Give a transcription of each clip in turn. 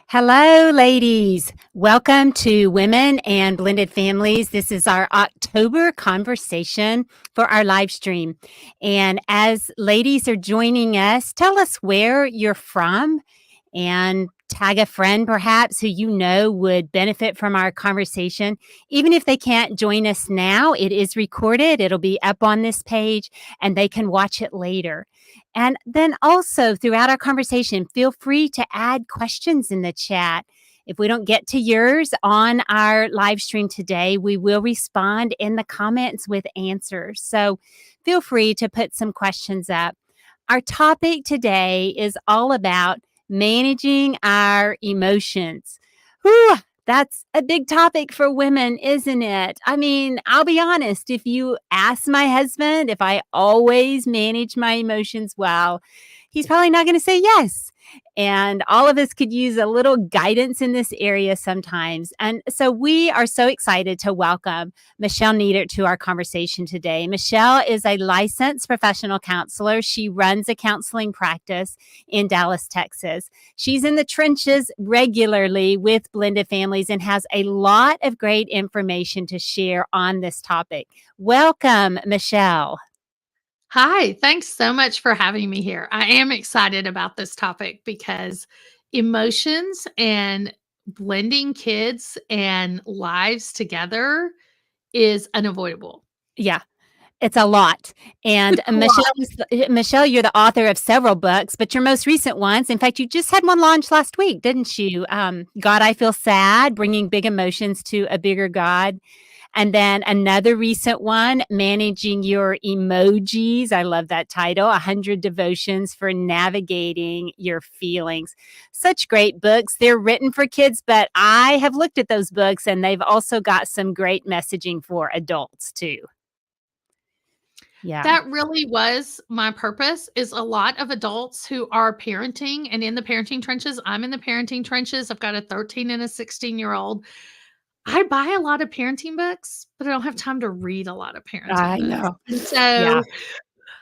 Hello, ladies. Welcome to Women and Blended Families. This is our October conversation for our live stream. And as ladies are joining us, tell us where you're from and tag a friend perhaps who you know would benefit from our conversation. Even if they can't join us now, it is recorded. It'll be up on this page and they can watch it later. And then also throughout our conversation, feel free to add questions in the chat. If we don't get to yours on our live stream today, we will respond in the comments with answers. So feel free to put some questions up. Our topic today is all about managing our emotions. Whew, that's a big topic for women, isn't it? I mean, I'll be honest, if you ask my husband if I always manage my emotions well, he's probably not going to say yes. And all of us could use a little guidance in this area sometimes. And so we are so excited to welcome Michelle Niedert to our conversation today. Michelle is a licensed professional counselor. She runs a counseling practice in Dallas, Texas. She's in the trenches regularly with blended families and has a lot of great information to share on this topic. Welcome, Michelle. Hi, thanks so much for having me here. I am excited about this topic because emotions and blending kids and lives together is unavoidable. Yeah. It's a lot. And Michelle, you're the author of several books, but your most recent ones, in fact, you just had one launch last week, didn't you? God, I Feel Sad, Bringing Big Emotions to a Bigger God. And then another recent one, Managing Your Emojis. I love that title, 100 Devotions for Navigating Your Feelings. Such great books. They're written for kids, but I have looked at those books and they've also got some great messaging for adults too. Yeah. That really was my purpose, is a lot of adults who are parenting and in the parenting trenches. I'm in the parenting trenches. I've got a 13 and a 16-year-old. I buy a lot of parenting books, but I don't have time to read a lot of parenting I books. know. And Yeah.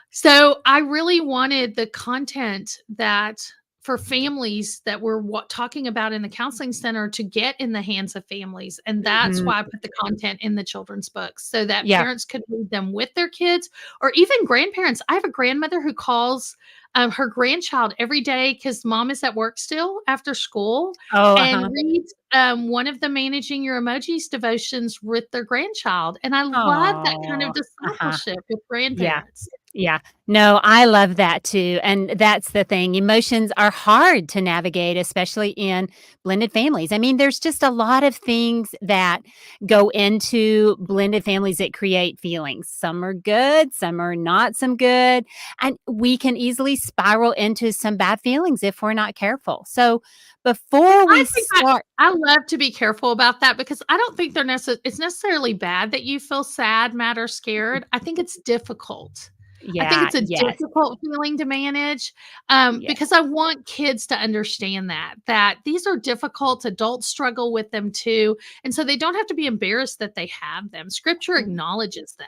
so I really wanted the content that for families that we're talking about in the counseling center to get in the hands of families. And that's why I put the content in the children's books so that Yeah. parents could read them with their kids or even grandparents. I have a grandmother who calls her grandchild every day because mom is at work still after school and reads one of the Managing Your Emojis devotions with their grandchild. And I love that kind of discipleship with grandparents. Yeah. No, I love that too. And that's the thing. Emotions are hard to navigate, especially in blended families. I mean, there's just a lot of things that go into blended families that create feelings. Some are good, some are not some good. And we can easily spiral into some bad feelings if we're not careful. So before I we think start, I love to be careful about that because I don't think it's necessarily bad that you feel sad, mad, or scared. I think it's difficult. I think yeah, it's a yes, difficult feeling to manage, yeah. because I want kids to understand that these are difficult, adults struggle with them too, and so they don't have to be embarrassed that they have them. Scripture acknowledges them.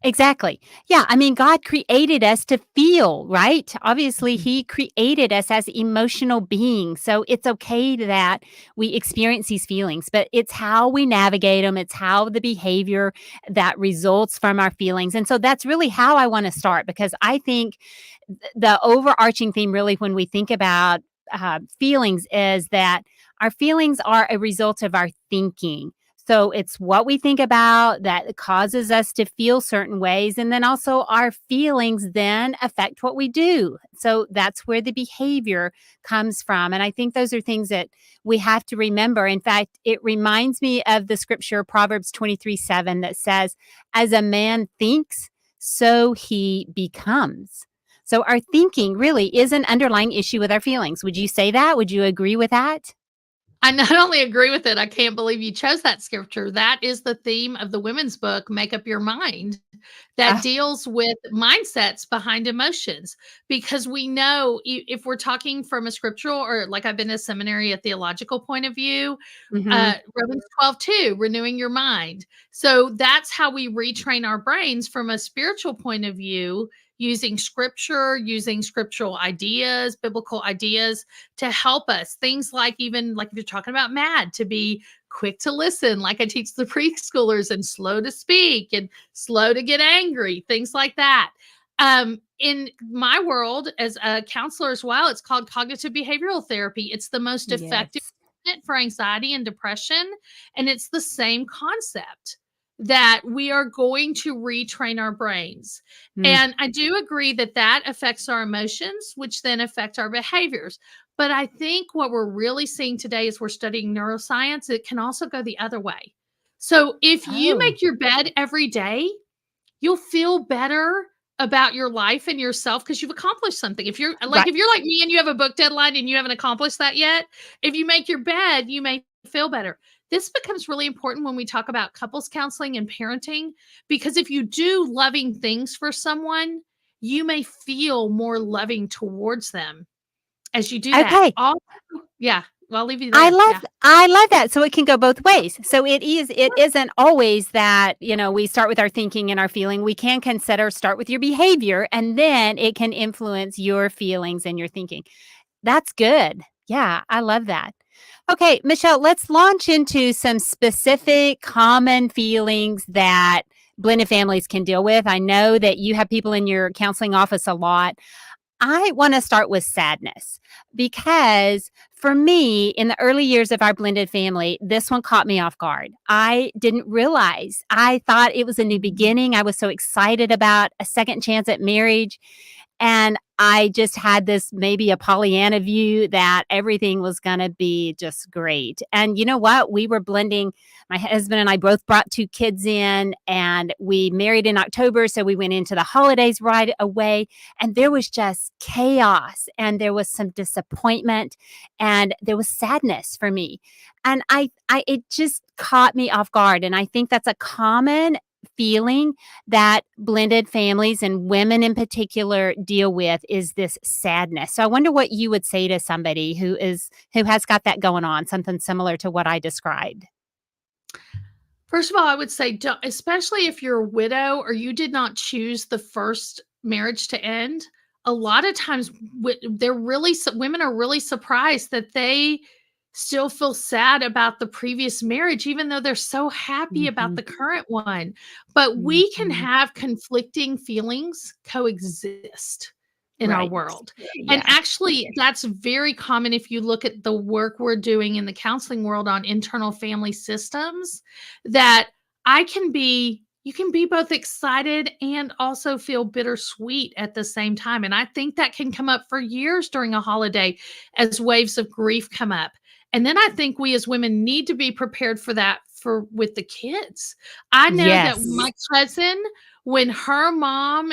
Exactly. Yeah, I mean, God created us to feel, right? Obviously, Mhm. He created us as emotional beings. So it's okay that we experience these feelings, but it's how we navigate them, it's how the behavior that results from our feelings. And so that's really how I want to start because I think the overarching theme, really, when we think about feelings, is that our feelings are a result of our thinking. So it's what we think about that causes us to feel certain ways. And then also our feelings then affect what we do. So that's where the behavior comes from. And I think those are things that we have to remember. In fact, it reminds me of the scripture, Proverbs 23:7, that says, as a man thinks, so he becomes. So our thinking really is an underlying issue with our feelings. Would you say that? Would you agree with that? I not only agree with it, I can't believe you chose that scripture. That is the theme of the women's book, Make Up Your Mind, that Uh, deals with mindsets behind emotions. Because we know if we're talking from a scriptural or like I've been to seminary, a theological point of view, mhm. Romans 12:2, renewing your mind. So that's how we retrain our brains from a spiritual point of view, using scripture, using scriptural ideas, biblical ideas to help us. Things like even like if you're talking about mad, to be quick to listen, like I teach the preschoolers, and slow to speak and slow to get angry, things like that. In my world as a counselor as well, it's called cognitive behavioral therapy. It's the most effective Yes. for anxiety and depression. And it's the same concept that we are going to retrain our brains. Mm. And I do agree that that affects our emotions, which then affect our behaviors. But I think what we're really seeing today is we're studying neuroscience. It can also go the other way. So if you Oh, make your bed every day, you'll feel better about your life and yourself because you've accomplished something. right. If you're like me and you have a book deadline and you haven't accomplished that yet, if you make your bed, you may feel better. This becomes really important when we talk about couples counseling and parenting because if you do loving things for someone, you may feel more loving towards them as you do that. Okay. Yeah, well, I'll leave you there. Yeah. I love that. So it can go both ways. So it isn't always that, we start with our thinking and our feeling. We can consider start with your behavior and then it can influence your feelings and your thinking. That's good. Yeah, I love that. Okay, Michelle, let's launch into some specific common feelings that blended families can deal with. I know that you have people in your counseling office a lot. I want to start with sadness because for me, in the early years of our blended family, this one caught me off guard. I didn't realize. I thought it was a new Mhm. beginning. I was so excited about a second chance at marriage. And I just had this maybe a Pollyanna view that everything was going to be just great. And you know what? We were blending. My husband and I both brought two kids in, and we married in October. So we went into the holidays right away. And there was just chaos, and there was some disappointment, and there was sadness for me. And it just caught me off guard. And I think that's a common feeling that blended families and women in particular deal with is this sadness. So I wonder what you would say to somebody who has got that going on, something similar to what I described. First of all, I would say, don't, especially if you're a widow or you did not choose the first marriage to end. A lot of times, women are really surprised that they still feel sad about the previous marriage, even though they're so happy about Mhm, the current one. But we can mhm. have conflicting feelings coexist in our Right. world. And Yeah. actually, that's very common if you look at the work we're doing in the counseling world on internal family systems that I can be, you can be both excited and also feel bittersweet at the same time. And I think that can come up for years during a holiday as waves of grief come up. And then I think we as women need to be prepared for that for with the kids. I know that Yes. my cousin, when her mom,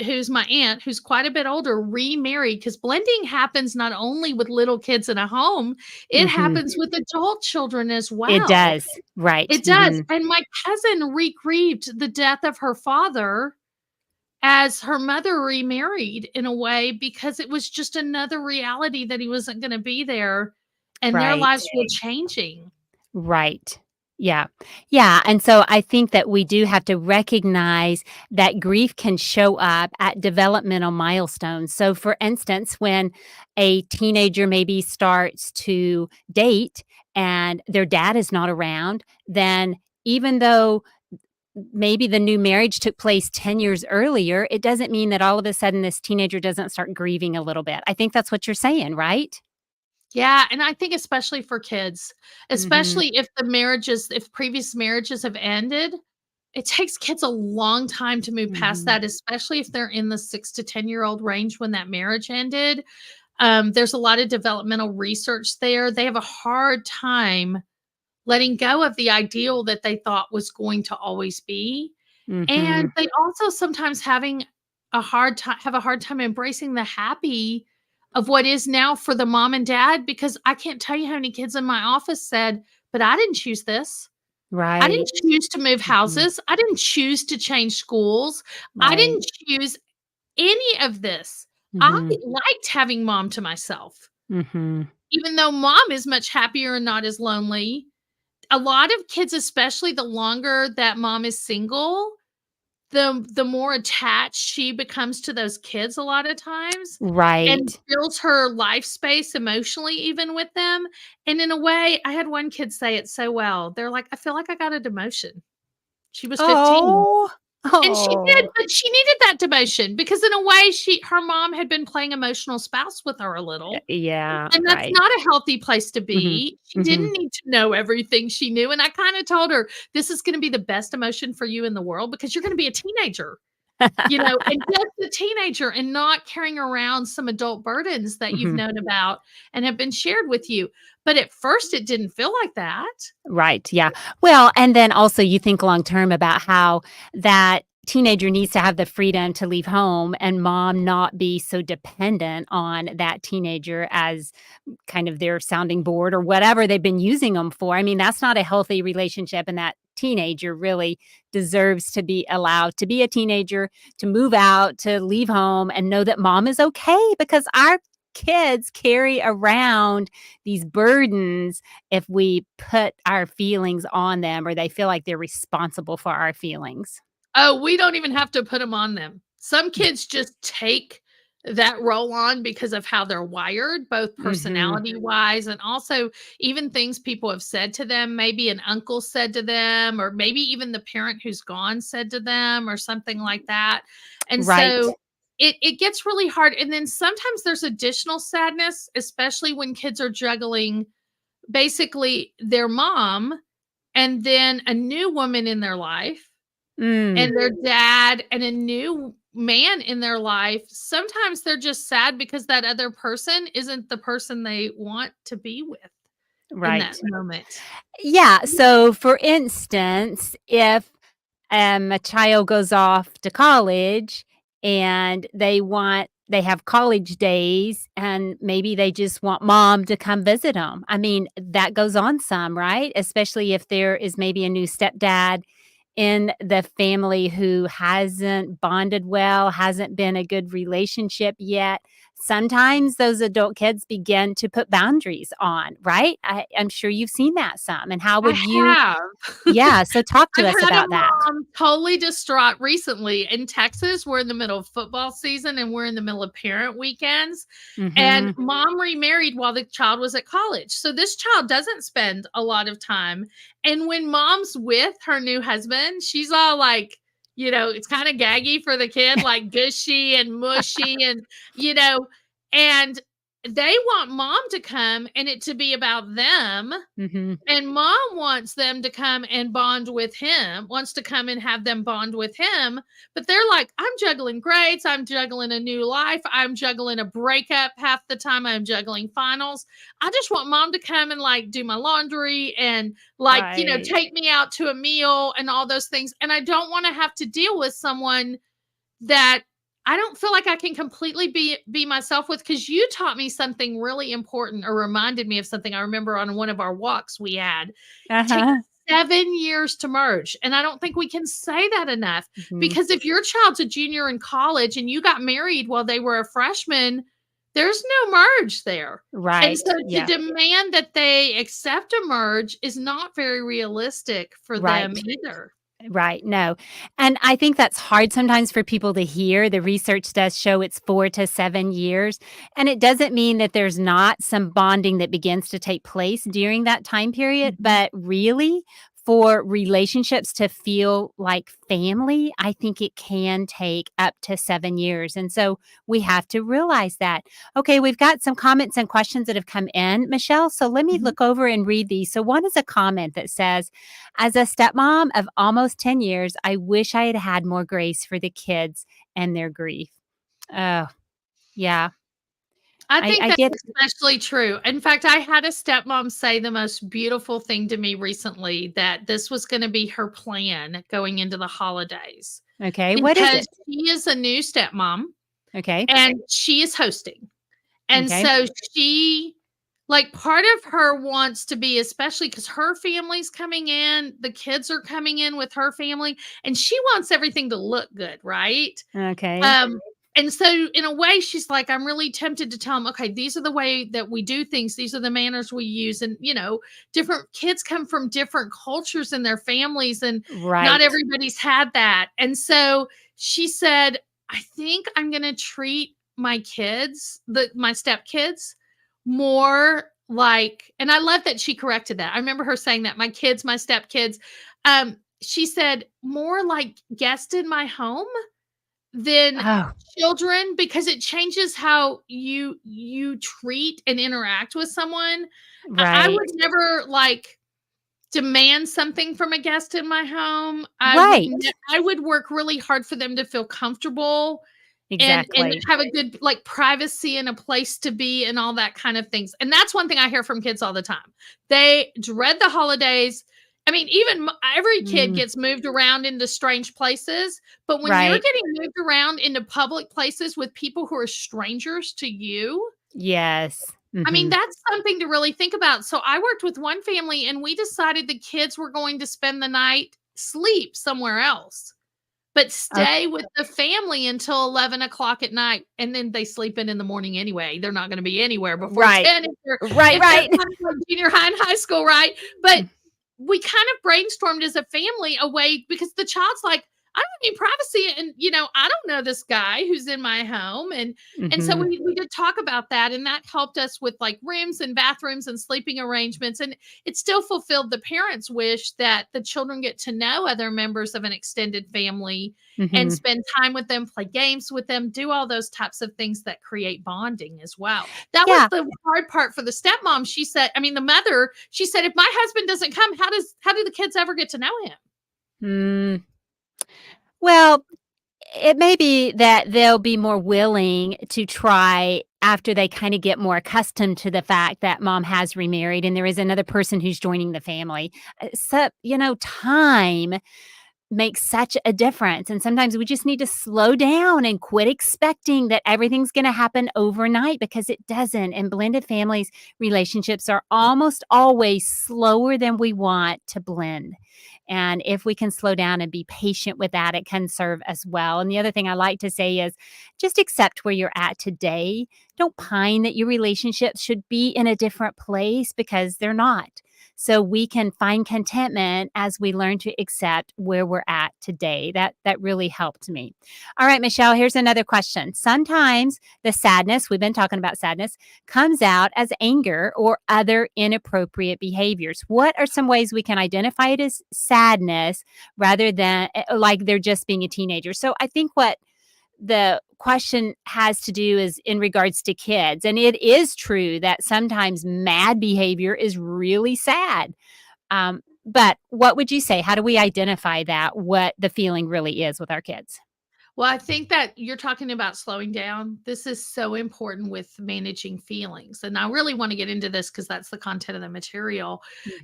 who's my aunt, who's quite a bit older, remarried, because blending happens not only with little kids in a home, it Mhm. happens with adult children as It well. does. Right. It does, Mhm. and my cousin re-grieved the death of her father as her mother remarried in a way because it was just another reality that he wasn't gonna be there, and their Right. lives were changing. Right. Yeah. Yeah, and so I think that we do have to recognize that grief can show up at developmental milestones. So, for instance, when a teenager maybe starts to date and their dad is not around, then even though maybe the new marriage took place 10 years earlier, it doesn't mean that all of a sudden this teenager doesn't start grieving a little bit. I think that's what you're saying, right? Yeah, and I think especially for kids, Mhm. especially if previous marriages have ended, it takes kids a long time to move past Mhm. that, especially if they're in the 6 to 10-year-old range when that marriage ended. There's a lot of developmental research there. They have a hard time letting go of the ideal that they thought was going to always be. And Mhm. they also sometimes have a hard time embracing the happy of what is now for the mom and dad, because I can't tell you how many kids in my office said, "But I didn't choose this. I didn't Right. choose to move Mhm. houses. I didn't choose to change schools. I Right. didn't choose any of this. I Mhm. liked having mom to myself." Mhm. Even though mom is much happier and not as lonely, a lot of kids, especially the longer that mom is single, the more attached she becomes to those kids a lot of times, and Right. fills her life space emotionally even with them, and in a way, I had one kid say it so well. They're like, "I feel like I got a demotion." She was 15. Oh. And she did, Oh. but she needed that demotion because in a way her mom had been playing emotional spouse with her a little, Yeah, and that's right. not a healthy place to Mhm. be. She Mhm. didn't need to know everything she knew, and I kinda told her, "This is gonna be the best emotion for you in the world because you're gonna be a teenager." And just a teenager and not carrying around some adult burdens that you've Mhm. known about and have been shared with you. But at first, it didn't feel like that. Right, yeah. Well, and then also you think long term about how that teenager needs to have the freedom to leave home and mom not be so dependent on that teenager as kind of their sounding board or whatever they've been using them for. I mean, that's not a healthy relationship, and that teenager really deserves to be allowed to be a teenager, to move out, to leave home, and know that mom is okay because our kids carry around these burdens if we put our feelings on them or they feel like they're responsible for our feelings. Oh, we don't even have to put them on them. Some kids just take that role on because of how they're wired, both Mhm. personality-wise and also even things people have said to them, maybe an uncle said to them, or maybe even the parent who's gone said to them or something like that. And Right. so it gets really hard. And then sometimes there's additional sadness, especially when kids are juggling basically their mom and then a new woman in their life Mm. and their dad and a new man in their life. Sometimes they're just sad because that other person isn't the person they want to be with in that Right. moment. Yeah, so for instance, if, a child goes off to college and they have college days and maybe they just want mom to come visit them. I mean, that goes on some, right? Especially if there is maybe a new stepdad in the family who hasn't bonded well, hasn't been a good relationship yet. Sometimes those adult kids begin to put boundaries on, right? I'm sure you've seen that some. And how I would you have. yeah, so talk to I've us had a about that. mom totally distraught recently. In Texas, we're in the middle of football season and we're in the middle of parent weekends. And Mhm. mom remarried while the child was at college. So this child doesn't spend a lot of time. And when mom's with her new husband, she's all like, it's kind of gaggy for the kid, like gushy and mushy and, you know, and they want mom to come and it to be about them. Mhm. And mom wants them to come and bond with him, wants to come and have them bond with him. But they're like, I'm juggling grades. I'm juggling a new life. I'm juggling a breakup half the time. I'm juggling finals. I just want mom to come and like do my laundry and like, Right. take me out to a meal and all those things. And I don't want to have to deal with someone that I don't feel like I can completely be myself with, because you taught me something really important, or reminded me of something I remember on one of our walks we had. It takes Uh-huh. 7 years to merge, and I don't think we can say that enough, Mhm. because if your child's a junior in college and you got married while they were a freshman, there's no merge there. And Right. so to Yeah. demand that they accept a merge is not very realistic for them Right. either. Right. No. And I think that's hard sometimes for people to hear. The research does show it's 4 to 7 years. And it doesn't mean that there's not some bonding that begins to take place during that time period. Mhm. But really, for relationships to feel like family, I think it can take up to 7 years. And so we have to realize that. Okay, we've got some comments and questions that have come in, Michelle. So let me Mhm. look over and read these. So one is a comment that says, as a stepmom of almost 10 years, I wish I had had more grace for the kids and their grief. Oh, yeah. I I think I that's get especially true. In fact, I had a stepmom say the most beautiful thing to me recently, that this was gonna be her plan going into the holidays, okay, what is because it? she is a new stepmom Okay, and she is hosting. And okay. so she like, part of her wants to be, especially because her family's coming in, the kids are coming in with her family, and she wants everything to look good, right? Okay. Um, and so in a way, she's like, I'm really tempted to tell them, okay, these are the way that we do things. These are the manners we use. And, different kids come from different cultures in their families, and not Right. everybody's had that. And so she said, I think I'm going to treat my kids, my stepkids, more like, and I love that she corrected that. I remember her saying that, my kids, my stepkids. She said, more like guests in my home than Oh, children, because it changes how you treat and interact with someone. I right. would never, like, demand something from a guest in my home. Right. I would work really hard for them to feel comfortable and Exactly. have a good, like, privacy and a place to be and all that kind of things. And that's one thing I hear from kids all the time. They dread the holidays. I mean, even every kid Mm, gets moved around into strange places, but when you're right. getting moved around into public places with people who are strangers to you, Yes. I mean, Mhm. that's something to really think about. So I worked with one family and we decided the kids were going to spend the night, sleep somewhere else, but Ok stay with the family until 11 o'clock at night, and then they sleep in the morning anyway. They're not gonna be anywhere before right. 10 Right, if they're right. kind of like junior high and high school, right? But we kind of brainstormed as a family a way, because the child's like, "I don't need privacy, and, I don't know this guy who's in my home," and so Mhm. we did talk about that, and that helped us with, like, rooms and bathrooms and sleeping arrangements, and it still fulfilled the parents' wish that the children get to know other members of an extended family and Mhm. spend time with them, play games with them, do all those types of things that create bonding as well. That was Yeah. the hard part for the stepmom. She said, I mean, the mother, she said, if my husband doesn't come, how do the kids ever get to know him? Mm. Well, it may be that they'll be more willing to try after they kinda get more accustomed to the fact that mom has remarried and there is another person who's joining the family. Time makes such a difference, and sometimes we just need to slow down and quit expecting that everything's gonna happen overnight, because it doesn't, and blended families relationships are almost always slower than we want to blend, and if we can slow down and be patient with that, it can serve as well. And the other thing I like to say is just accept where you're at today. Don't pine that your relationships should be in a different place, because they're not. So we can find contentment as we learn to accept where we're at today. That really helped me. All right, Michelle, here's another question. Sometimes the sadness, we've been talking about sadness, comes out as anger or other inappropriate behaviors. What are some ways we can identify it as sadness rather than like they're just being a teenager? So I think what the question has to do is in regards to kids. And it is true that sometimes mad behavior is really sad. But what would you say? How do we identify that, what the feeling really is with our kids? Well, I think that you're talking about slowing down. This is so important with managing feelings. And I really want to get into this because that's the content of the material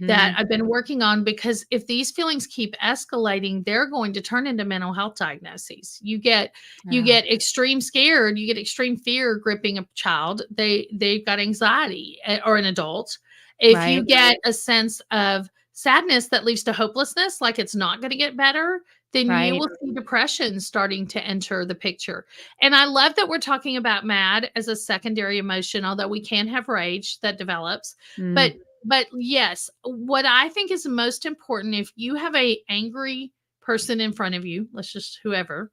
that Mhm. I've been working on. Because if these feelings keep escalating, they're going to turn into mental health diagnoses. You Oh, get extreme scared, you get extreme fear gripping a child. They've got anxiety or an adult. If you right, get a sense of sadness that leads to hopelessness, like it's not going to get better, then you right. will see depression starting to enter the picture. And I love that we're talking about mad as a secondary emotion, although we can have rage that develops. Mm, But yes, what I think is most important if you have a angry person in front of you, let's just whoever,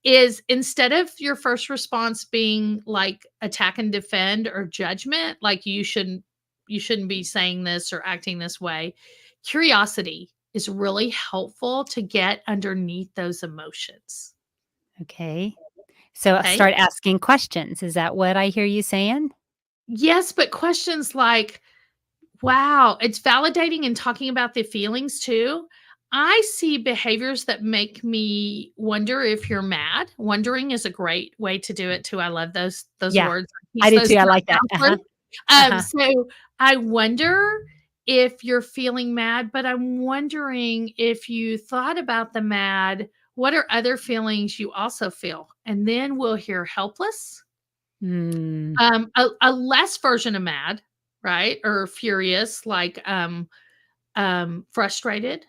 is instead of your first response being like attack and defend or judgment, like you shouldn't be saying this or acting this way. Curiosity is really helpful to get underneath those emotions. okay. So Okay. start asking questions. Is that what I hear you saying? Yes, but questions like, wow, it's validating and talking about the feelings too. I see behaviors that make me wonder if you're mad. Wondering is a great way to do it too. I love those Yeah, words. I I teach do those too. to I my like that. Uh-huh. counselors. Uh-huh. So I wonder if you're feeling mad, but I'm wondering if you thought about the mad, what are other feelings you also feel? And then we'll hear helpless, Mm. a less version of mad, right? Or furious, like frustrated,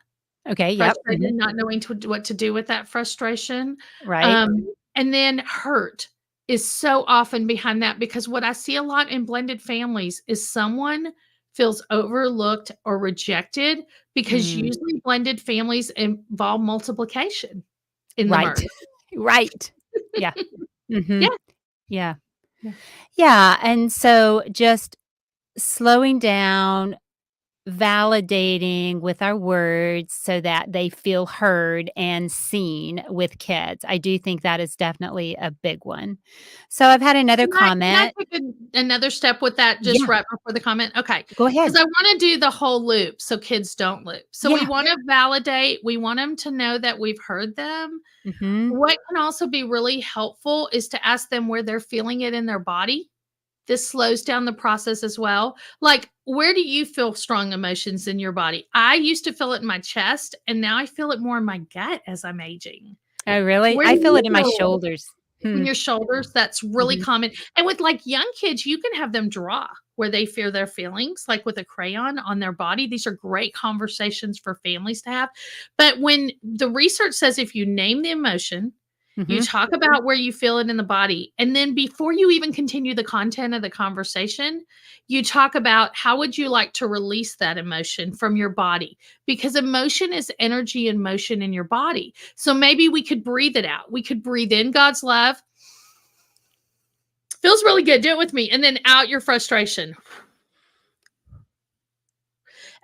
Okay, yep. Mhm. not knowing what to do with that frustration. Right. And then hurt is so often behind that because what I see a lot in blended families is someone feels overlooked or rejected because Mm. usually blended families involve multiplication in the Right. merge. Right. Yeah. Yeah. Mhm. Yeah. Yeah. Yeah, and so just slowing down, validating with our words so that they feel heard and seen with kids. I do think that is definitely a big one. So I've had another Can I comment. take another step with that just Yeah, right before the comment? Okay, go because ahead. I wanna do the whole loop so kids don't loop. So we Yeah. wanna validate, we want them to know that we've heard them. Mhm. What can also be really helpful is to ask them where they're feeling it in their body. This slows down the process as well. Like, where do you feel strong emotions in your body? I used to feel it in my chest, and now I feel it more in my gut as I'm aging. Oh, really? Where do I feel you it in my feel it? shoulders. In Hmm. your shoulders, that's really Mhm. common. And with, like, young kids, you can have them draw where they feel their feelings, like with a crayon on their body. These are great conversations for families to have. But when the research says if you name the emotion, you Mhm. talk about where you feel it in the body, and then before you even continue the content of the conversation, you talk about how would you like to release that emotion from your body? Because emotion is energy and motion in your body. So maybe we could breathe it out. We could breathe in God's love. Feels really good. Do it with me. And then out your frustration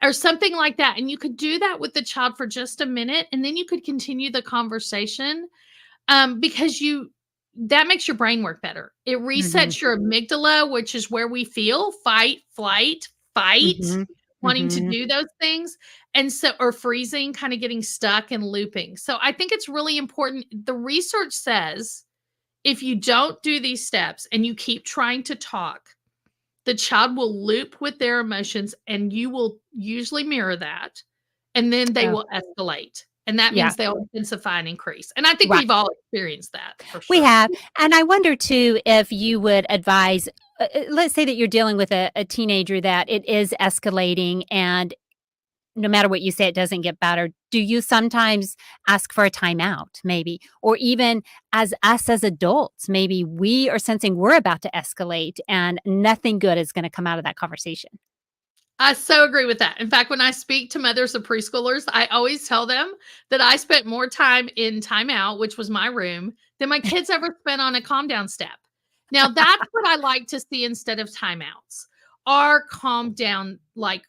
or something like that. And you could do that with the child for just a minute and then you could continue the conversation because that makes your brain work better. It Mhm. resets your amygdala, which is where we feel fight, flight, fight, Mhm. wanting to Mhm. do those things. And so, or freezing, kind of getting stuck and looping. So I think it's really important. The research says if you don't do these steps and you keep trying to talk, the child will loop with their emotions and you will usually mirror that. And then they Oh, will escalate. And that yeah. means they'll intensify and increase. And I think Right. we've all experienced that for We sure. have, and I wonder too if you would advise, let's say that you're dealing with a teenager that it is escalating and no matter what you say, it doesn't get better. Do you sometimes ask for a timeout maybe? Or even as us as adults, maybe we are sensing we're about to escalate and nothing good is gonna come out of that conversation. I so agree with that. In fact, when I speak to mothers of preschoolers, I always tell them that I spent more time in timeout, which was my room, than my kids ever spent on a calm down step. Now, that's what I like to see instead of timeouts. are calm down like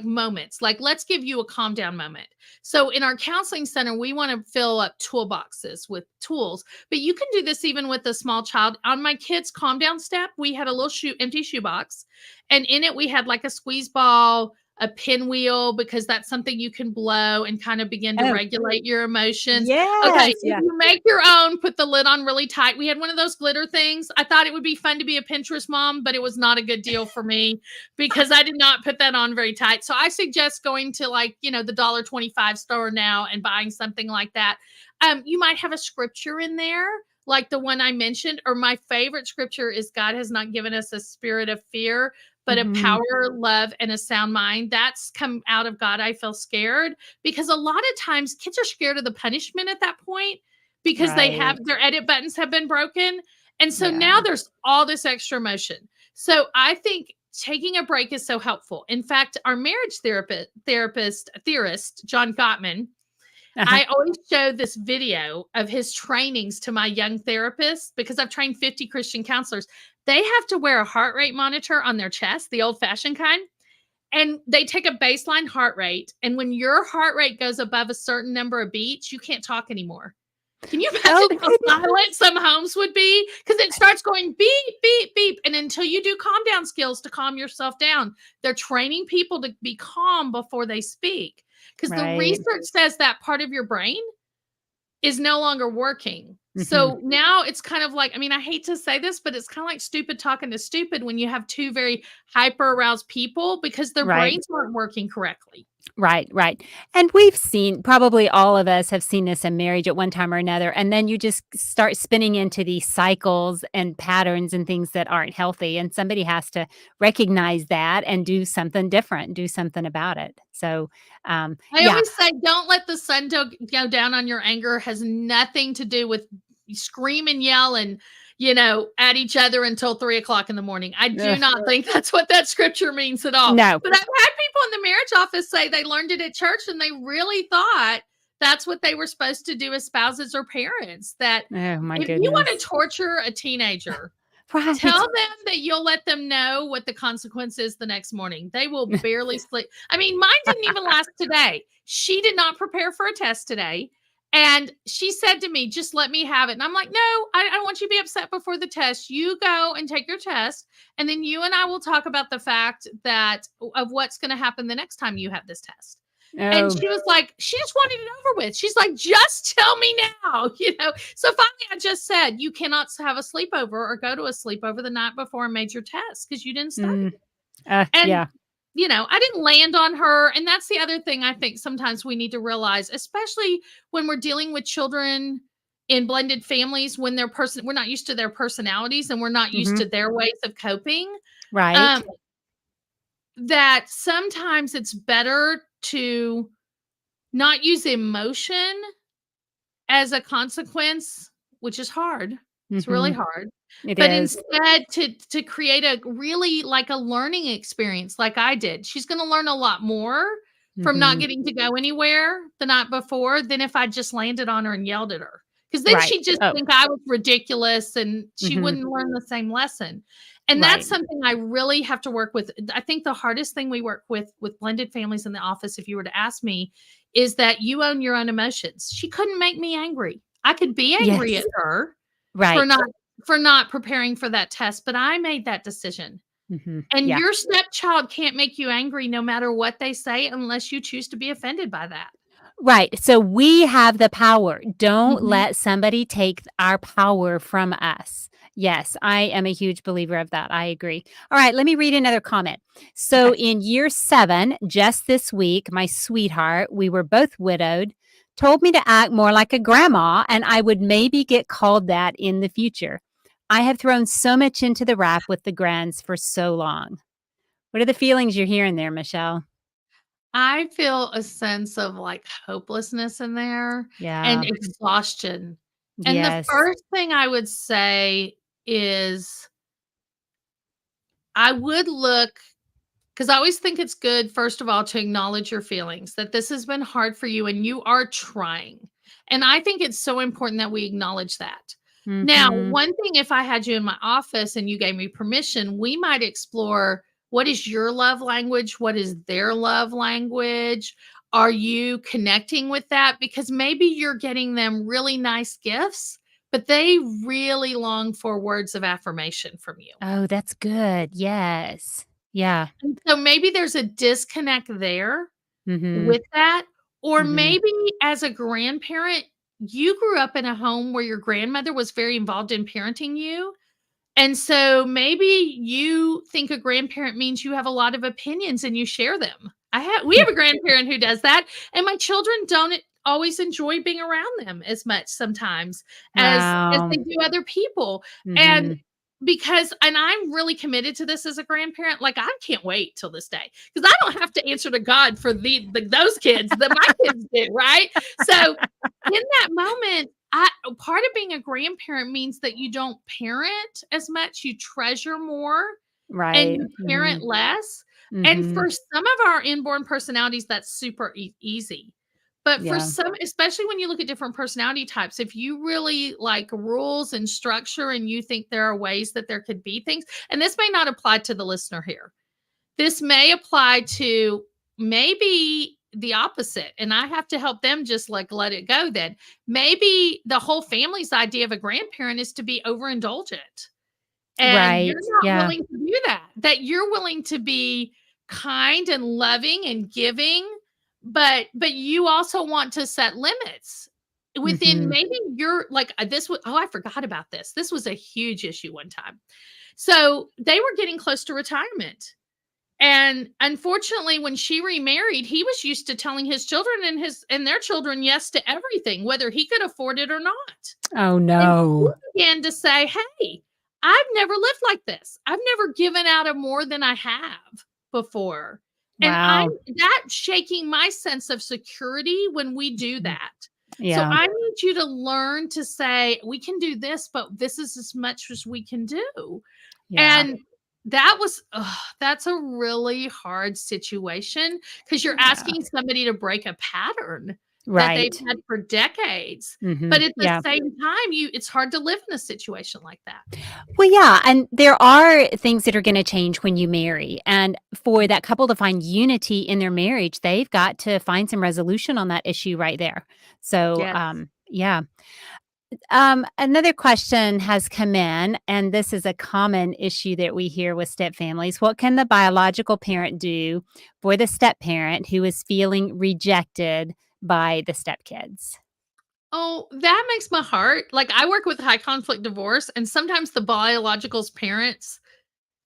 moments. Like, let's give you a calm down moment. So in our counseling center, we want to fill up toolboxes with tools, but you can do this even with a small child. On my kids' calm down step, we had a little empty shoebox, and in it we had like a squeeze ball, a pinwheel, because that's something you can blow and kind of begin to Oh, regulate your emotions. Okay, yes. if Yeah. you make your own, put the lid on really tight. We had one of those glitter things. I thought it would be fun to be a Pinterest mom, but it was not a good deal for me because I did not put that on very tight. So I suggest going to, like, the $1.25 store now and buying something like that. You might have a scripture in there, like the one I mentioned, or my favorite scripture is, God has not given us a spirit of fear, but a Mhm. power, love, and a sound mind. That's come out of God. I feel scared, because a lot of times kids are scared of the punishment at that point because they have Right. their edit buttons have been broken. And so Yeah. now there's all this extra emotion. So I think taking a break is so helpful. In fact, our marriage theorist, John Gottman, Uh-huh. I always show this video of his trainings to my young therapists, because I've trained 50 Christian counselors. They have to wear a heart rate monitor on their chest, the old fashioned kind, and they take a baseline heart rate. And when your heart rate goes above a certain number of beats, you can't talk anymore. Can you Oh, imagine how goodness. silent some homes would be? Because it starts going beep, beep, beep. And until you do calm down skills to calm yourself down, they're training people to be calm before they speak. Because the Right. research says that part of your brain is no longer working. Mhm. So now it's kind of like, I mean, I hate to say this, but it's kind of like stupid talking to stupid when you have two very hyper aroused people because their Right. brains weren't working correctly. Right, right. And we've seen, probably all of us have seen this in marriage at one time or another. And then you just start spinning into these cycles and patterns and things that aren't healthy. And somebody has to recognize that and do something different, do something about it. So, I yeah, always say, don't let the sun go down on your anger. Has nothing to do with scream and yell and, at each other until 3 o'clock in the morning. I do ugh, not think that's what that scripture means at all. no. But I've had people in the marriage office say they learned it at church and they really thought that's what they were supposed to do as spouses or parents. That Oh, my if you want goodness. to torture a teenager, tell Right. them that you'll let them know what the consequence is the next morning. They will barely sleep. I mean, mine didn't even last today. She did not prepare for a test today. And she said to me, just let me have it. And I'm like, no, I don't want you to be upset before the test. You go and take your test. And then you and I will talk about the fact that of what's going to happen the next time you have this test. And Oh, she was like, she just wanted it over with. She's like, just tell me now, So finally, I just said, you cannot have a sleepover or go to a sleepover the night before a major test because you didn't study. mm, And, yeah. I didn't land on her. And that's the other thing I think sometimes we need to realize, especially when we're dealing with children in blended families, when we're not used to their personalities and we're not used Hmm. to their ways of coping. Right. Um, that sometimes it's better to not use emotion as a consequence, which is hard. It's really Hmm. hard. It But is. instead to create a really like a learning experience like I did. She's gonna learn a lot more from not Hmm. getting to go anywhere the night before than if I just landed on her and yelled at her. Because then Right. she'd just Oh, think I was ridiculous and she hmm. wouldn't learn the same lesson. And that's Right. something I really have to work with. I think the hardest thing we work with blended families in the office, if you were to ask me, is that you own your own emotions. She couldn't make me angry. I could be angry Yes. at her for Right. not preparing for that test, but I made that decision. Hmm. And Yeah. your stepchild can't make you angry no matter what they say unless you choose to be offended by that. Right. So we have the power. Don't Mhm. let somebody take our power from us. Yes, I am a huge believer of that. I agree. All right, let me read another comment. So Okay. in year 7, just this week, my sweetheart, we were both widowed, told me to act more like a grandma and I would maybe get called that in the future. I have thrown so much into the rap with the grands for so long. What are the feelings you're hearing there, Michelle? I feel a sense of like hopelessness in there and Yeah. exhaustion. And the Yes. first thing I would say is I would look, because I always think it's good, first of all, to acknowledge your feelings, that this has been hard for you and you are trying. And I think it's so important that we acknowledge that. Now, Mhm. one thing, if I had you in my office and you gave me permission, we might explore What is your love language? What is their love language? Are you connecting with that? Because maybe you're getting them really nice gifts, but they really long for words of affirmation from you. Oh, that's good. Yes. Yeah. And so maybe there's a disconnect there Mhm. with that, or Mhm. maybe as a grandparent, you grew up in a home where your grandmother was very involved in parenting you. And so maybe you think a grandparent means you have a lot of opinions and you share them. We have a grandparent who does that, and my children don't always enjoy being around them as much sometimes as Wow. they do other people. And Mhm. and I'm really committed to this as a grandparent. Like, I can't wait till this day because I don't have to answer to God for those kids that my kids did, right? So in that moment, part of being a grandparent means that you don't parent as much, you treasure more and Right. you parent Mhm. less. And Mhm. for some of our inborn personalities, that's super easy. But for Yeah. some, especially when you look at different personality types, if you really like rules and structure and you think there are ways that there could be things, and this may not apply to the listener here, this may apply to maybe the opposite, and I have to help them just, like, let it go then. Maybe the whole family's idea of a grandparent is to be overindulgent, and Right. you're not Yeah. willing to do that you're willing to be kind and loving and giving, but you also want to set limits within Mhm. maybe your like, this was oh, I forgot about this. This was a huge issue one time. So, they were getting close to retirement. And unfortunately, when she remarried, he was used to telling his children and their children yes to everything, whether he could afford it or not. Oh, And she no. began to say, "Hey, I've never lived like this. I've never given out of more than I have before." And I'm Wow. that shaking my sense of security when we do Mhm. that. So Yeah. I need you to learn to say, "We can do this, but this is as much as we can do." Yeah. And that was that's a really hard situation because 'cause you're Yeah. asking somebody to break a pattern that they've Right. had for decades, but Mhm. at the Yeah. same time, you it's hard to live in a situation like that. Well, yeah, and there are things that are gonna change when you marry, and for that couple to find unity in their marriage, they've got to find some resolution on that issue right there. So, Yes. yeah. Another question has come in, and this is a common issue that we hear with step families. What can the biological parent do for the step parent who is feeling rejected by the stepkids? Oh, that makes my heart like, I work with high conflict divorce, and sometimes the biological's parents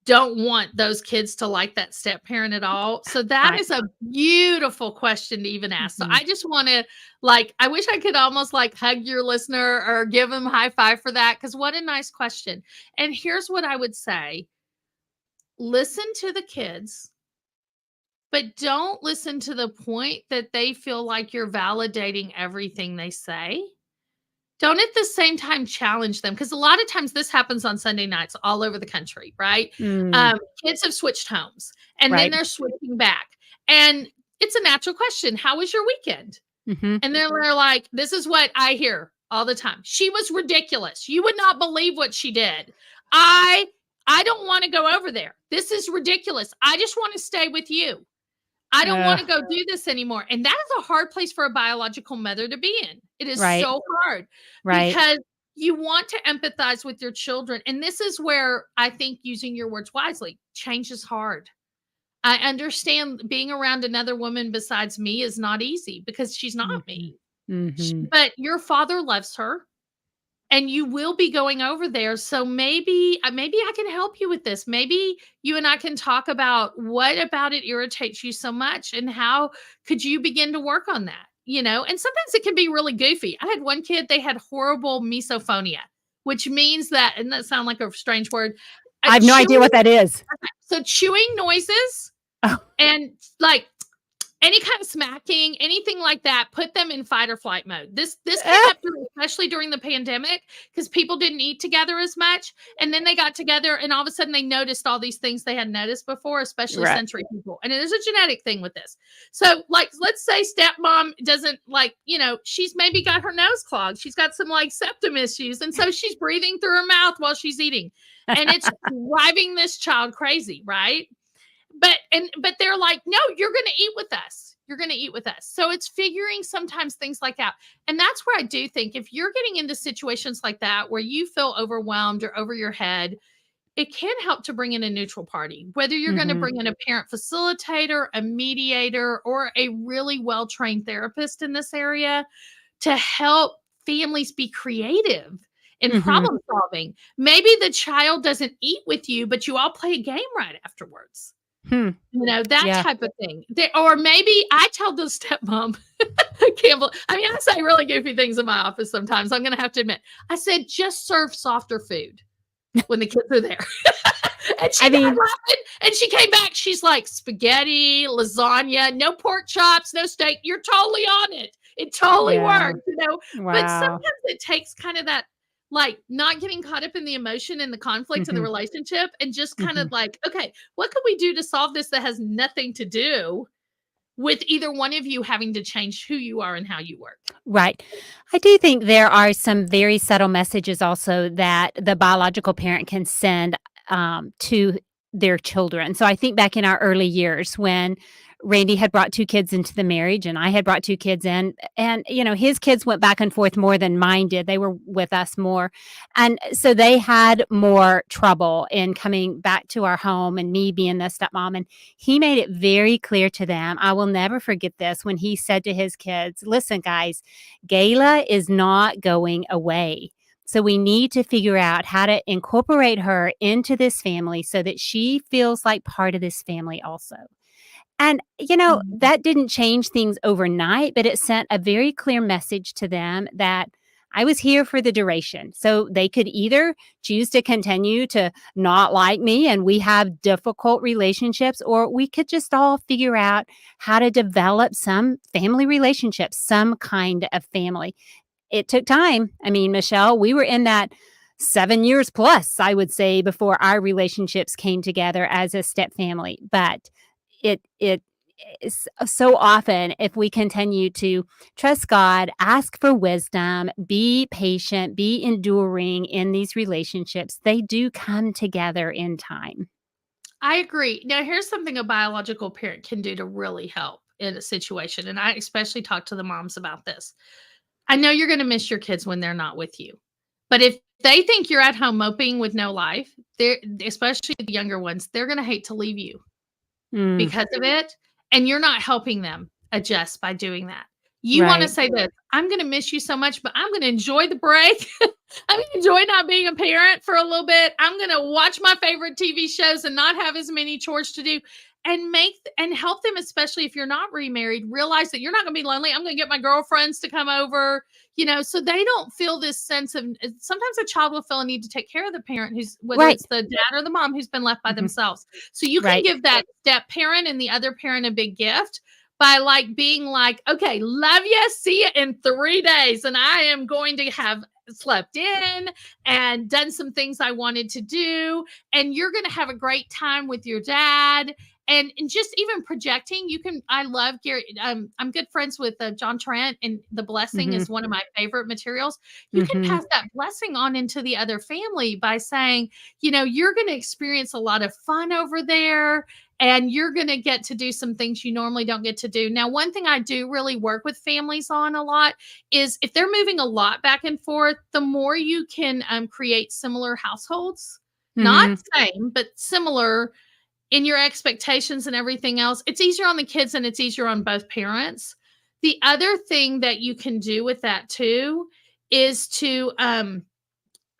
don't want those kids to like that step parent at all. So that I is a beautiful question to even ask. So Mhm. I just want to I wish I could almost like hug your listener or give them a high five for that because what a nice question. And here's what I would say: listen to the kids, but don't listen to the point that they feel like you're validating everything they say. Don't at the same time challenge them, because a lot of times this happens on Sunday nights all over the country, right? Mm, Kids have switched homes, and then right. they're switching back, and it's a natural question, "How was your weekend?" Mhm. And then they're like, this is what I hear all the time, "She was ridiculous. You would not believe what she did. I I don't wanna go over there. This is ridiculous. I just wanna stay with you. I don't Ugh, wanna go do this anymore." And that is a hard place for a biological mother to be in. It is right, so hard right. because you want to empathize with your children. And this is where I think using your words wisely, change is hard. I understand being around another woman besides me is not easy because she's not Mhm. me. Mhm. But your father loves her and you will be going over there. So maybe I can help you with this. Maybe you and I can talk about what about it irritates you so much and how could you begin to work on that? And sometimes it can be really goofy. I had one kid, they had horrible misophonia, which means that, and that sound like a strange word, I have no idea what chewing. that is. So chewing noises Oh, and like any kind of smacking, anything like that, put them in fight or flight mode. This came ah, up especially during the pandemic because people didn't eat together as much, and then they got together, and all of a sudden they noticed all these things they had noticed before, especially right. sensory people. And there's a genetic thing with this. So, like, let's say stepmom doesn't she's maybe got her nose clogged. She's got some like septum issues, and so she's breathing through her mouth while she's eating, and it's driving this child crazy, right? but they're like, no, you're going to eat with us. You're going to eat with us. So it's figuring sometimes things like that. And that's where I do think if you're getting into situations like that, where you feel overwhelmed or over your head, it can help to bring in a neutral party, whether you're going to Mhm. bring in a parent facilitator, a mediator, or a really well-trained therapist in this area to help families be creative in Mhm. problem solving. Maybe the child doesn't eat with you, but you all play a game right afterwards. Hmm. That Yeah. type of thing. Or maybe I tell the stepmom, Campbell, I mean, I say really goofy things in my office sometimes. I'm going to have to admit, I said, just serve softer food when the kids are there. And she I died mean, laughing. And she came back. She's like, spaghetti, lasagna, no pork chops, no steak. You're totally on it. It totally yeah. works, But Wow. sometimes it takes kind of that, like, not getting caught up in the emotion and the conflict in the Mhm. relationship and just kind Mhm. of like, okay, what can we do to solve this that has nothing to do with either one of you having to change who you are and how you work? Right. I do think there are some very subtle messages also that the biological parent can send to their children. So I think back in our early years when Randy had brought two kids into the marriage and I had brought two kids in, and his kids went back and forth more than mine did. They were with us more. And so they had more trouble in coming back to our home and me being the stepmom. And he made it very clear to them. I will never forget this when he said to his kids, listen, guys, Gayla is not going away. So we need to figure out how to incorporate her into this family so that she feels like part of this family also. And, Mhm. that didn't change things overnight, but it sent a very clear message to them that I was here for the duration. So they could either choose to continue to not like me and we have difficult relationships, or we could just all figure out how to develop some family relationships, some kind of family. It took time. I mean, Michelle, we were in that 7 years plus, I would say, before our relationships came together as a step family. But it is so often if we continue to trust God, ask for wisdom, be patient, be enduring in these relationships, they do come together in time. I agree. Now, here's something a biological parent can do to really help in a situation. And I especially talk to the moms about this. I know you're going to miss your kids when they're not with you. But if they think you're at home moping with no life, they're especially the younger ones, they're going to hate to leave you Mm, because of it, and you're not helping them adjust by doing that. You wanna right. say this, "I'm gonna miss you so much, but I'm gonna enjoy the break. I'm gonna enjoy not being a parent for a little bit. I'm gonna watch my favorite TV shows and not have as many chores to do," and help them, especially if you're not remarried, realize that you're not gonna be lonely. I'm gonna get my girlfriends to come over, so they don't feel this sense of sometimes a child will feel a need to take care of the parent who's whether Right. it's the dad or the mom who's been left by Mhm. themselves. So you can Right. give that step parent and the other parent a big gift by like being like, okay, love you, see you in 3 days. And I am going to have slept in and done some things I wanted to do. And you're going to have a great time with your dad. And just even projecting, I love Gary. I'm good friends with John Trent, and The Blessing Mhm. is one of my favorite materials. You can Mhm. pass that blessing on into the other family by saying, you're going to experience a lot of fun over there and you're going to get to do some things you normally don't get to do. Now, one thing I do really work with families on a lot is if they're moving a lot back and forth, the more you can create similar households, not Mhm. same, but similar in your expectations and everything else, it's easier on the kids and it's easier on both parents. The other thing that you can do with that too is to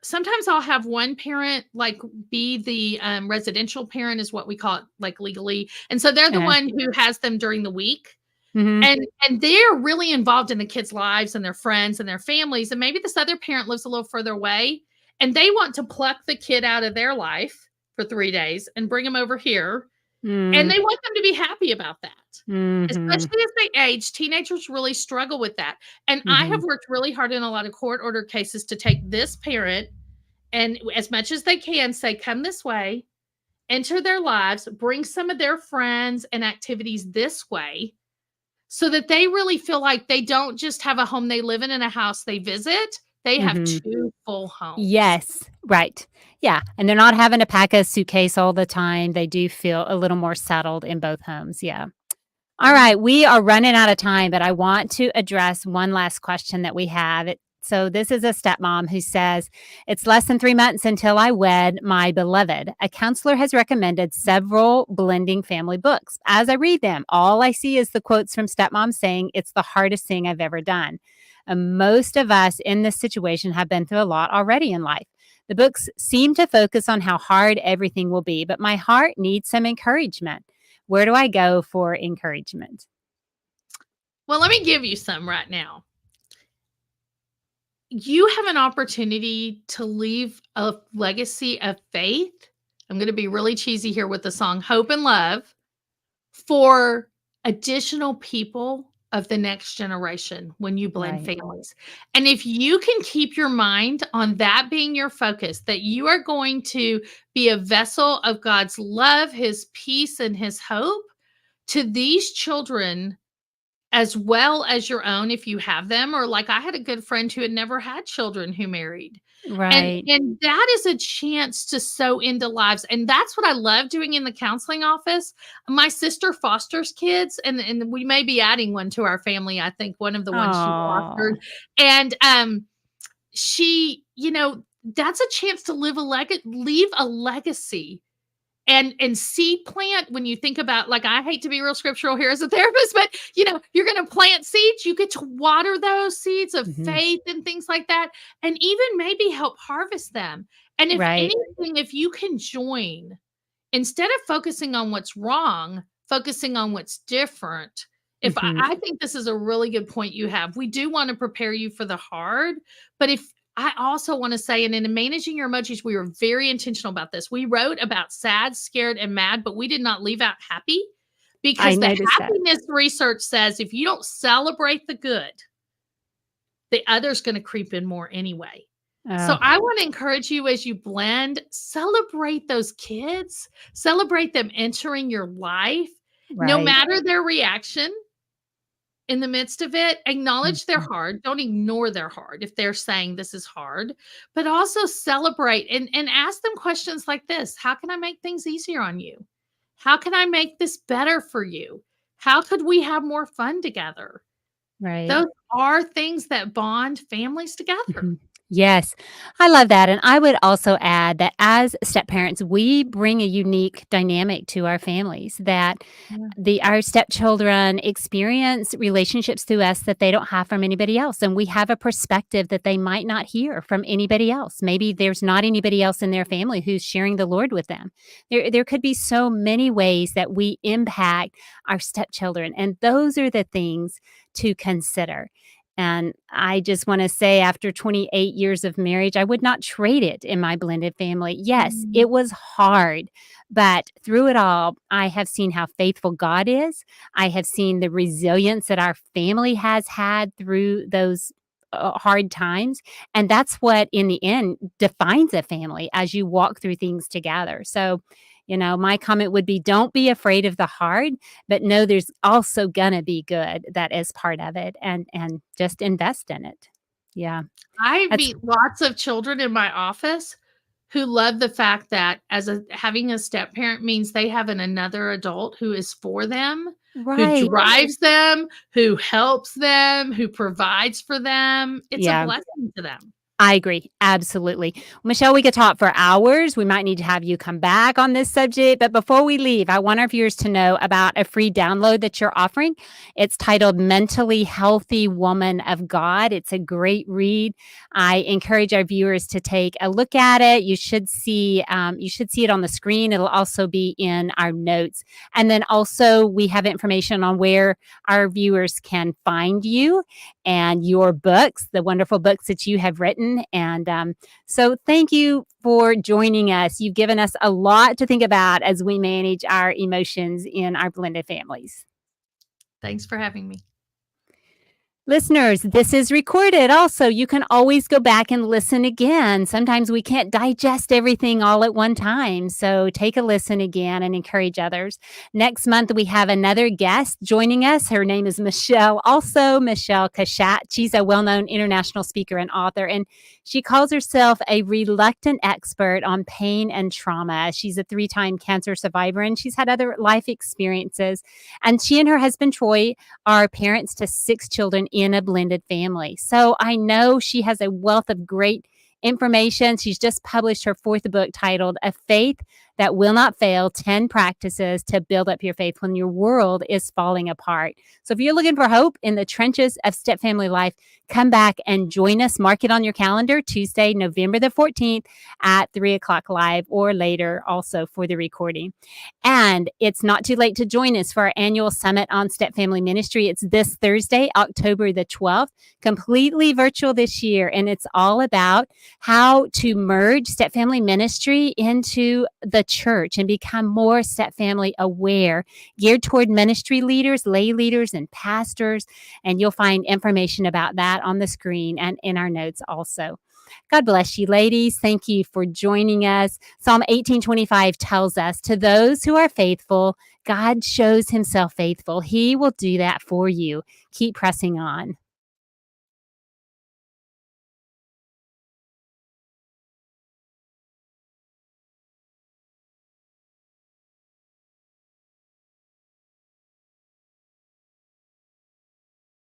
sometimes I'll have one parent like be the residential parent is what we call it like legally. And so they're the Uh-huh. one who has them during the week. Mhm. And they're really involved in the kids' lives and their friends and their families. And maybe this other parent lives a little further away and they want to pluck the kid out of their life for 3 days and bring them over here. And Mm. they want them to be happy about that. Mhm. Especially as they age, teenagers really struggle with that. And I have Mhm. worked really hard in a lot of court order cases to take this parent and as much as they can say, come this way, enter their lives, bring some of their friends and activities this way so that they really feel like they don't just have a home they live in and a house they visit. They have Mhm. 2 full homes. Yes, right. Yeah, and they're not having to pack a suitcase all the time. They do feel a little more settled in both homes, yeah. All Yeah. right, we are running out of time, but I want to address one last question that we have. So this is a stepmom who says, "It's less than 3 months until I wed my beloved. A counselor has recommended several blending family books. As I read them, all I see is the quotes from stepmom saying it's the hardest thing I've ever done. Most of us in this situation have been through a lot already in life. The books seem to focus on how hard everything will be, but my heart needs some encouragement. Where do I go for encouragement?" Well, let me give you some right now. You have an opportunity to leave a legacy of faith. I'm gonna be really cheesy here with the song Hope and Love for additional people of the next generation when you blend Right. families. And if you can keep your mind on that being your focus, that you are going to be a vessel of God's love, his peace, and his hope to these children as well as your own if you have them, or like I had a good friend who had never had children who married. And Right. and that is a chance to sow into lives, and that's what I love doing in the counseling office. My sister fosters kids, and we may be adding one to our family, I think one of the ones she Oh. fostered, and, she that's a chance to leave a legacy and seed plant when you think about like I hate to be real scriptural here as a therapist, but you're going to plant seeds, you get to water those seeds of Mhm. faith and things like that, and even maybe help harvest them. And if Right. anything, if you can join, instead of focusing on what's wrong, focusing on what's different. If I, Mhm. I think this is a really good point you have. We do want to prepare you for the hard, but if I also want to say, and in managing your emojis, we were very intentional about this. We wrote about sad, scared, and mad, but we did not leave out happy I because the noticed that. happiness research says if you don't celebrate the good, the other's going to creep in more anyway. So Oh, I want to encourage you as you blend, celebrate those kids, celebrate them entering your life, no right. matter their reaction in the midst of it. Acknowledge their Mhm. hard. Don't ignore their hard if they're saying this is hard, but also celebrate and ask them questions like this. How can I make things easier on you? How can I make this better for you? How could we have more fun together? Right. Those are things that bond families together. Mhm. Yes, I love that, and I would also add that as step parents, we bring a unique dynamic to our families that Yeah. our stepchildren experience relationships through us that they don't have from anybody else, and we have a perspective that they might not hear from anybody else. Maybe there's not anybody else in their family who's sharing the Lord with them. There could be so many ways that we impact our stepchildren, and those are the things to consider. And I just want to say, after 28 years of marriage, I would not trade it in my blended family. Yes, Mm. it was hard, but through it all, I have seen how faithful God is. I have seen the resilience that our family has had through those hard times. And that's what, in the end, defines a family as you walk through things together. So, my comment would be, don't be afraid of the hard, but know there's also gonna be good that is part of it, and just invest in it. Yeah, I that's meet lots of children in my office who love the fact that having a step parent means they have another adult who is for them, who right. drives them, who helps them, who provides for them. It's a Yeah. blessing to them. I agree, absolutely. Michelle, we could talk for hours. We might need to have you come back on this subject. But before we leave, I want our viewers to know about a free download that you're offering. It's titled Mentally Healthy Woman of God. It's a great read. I encourage our viewers to take a look at it. You should see it on the screen. It'll also be in our notes. And then also we have information on where our viewers can find you and your books, the wonderful books that you have written. And so thank you for joining us. You've given us a lot to think about as we manage our emotions in our blended families. Thanks for having me. Listeners, this is recorded. Also, you can always go back and listen again. Sometimes we can't digest everything all at one time. So take a listen again and encourage others. Next month, we have another guest joining us. Her name is Michelle, also Michelle Kashat. She's a well known international speaker and author, and she calls herself a reluctant expert on pain and trauma. She's a 3-time cancer survivor, and she's had other life experiences. And she and her husband, Troy, are parents to 6 children in a blended family. So I know she has a wealth of great information. She's just published her 4th book titled A Faith That Will Not Fail, 10 Practices to Build Up Your Faith When Your World is Falling Apart. So if you're looking for hope in the trenches of step family life, come back and join us. Mark it on your calendar, Tuesday, November the 14th at 3 o'clock live or later also for the recording. And it's not too late to join us for our annual summit on step family ministry. It's this Thursday, October the 12th, completely virtual this year. And it's all about how to merge step family ministry into the church and become more step family aware, geared toward ministry leaders, lay leaders, and pastors. And you'll find information about that on the screen and in our notes also. God bless you, ladies. Thank you for joining us. Psalm 18:25 tells us, to those who are faithful, God shows himself faithful. He will do that for you. Keep pressing on.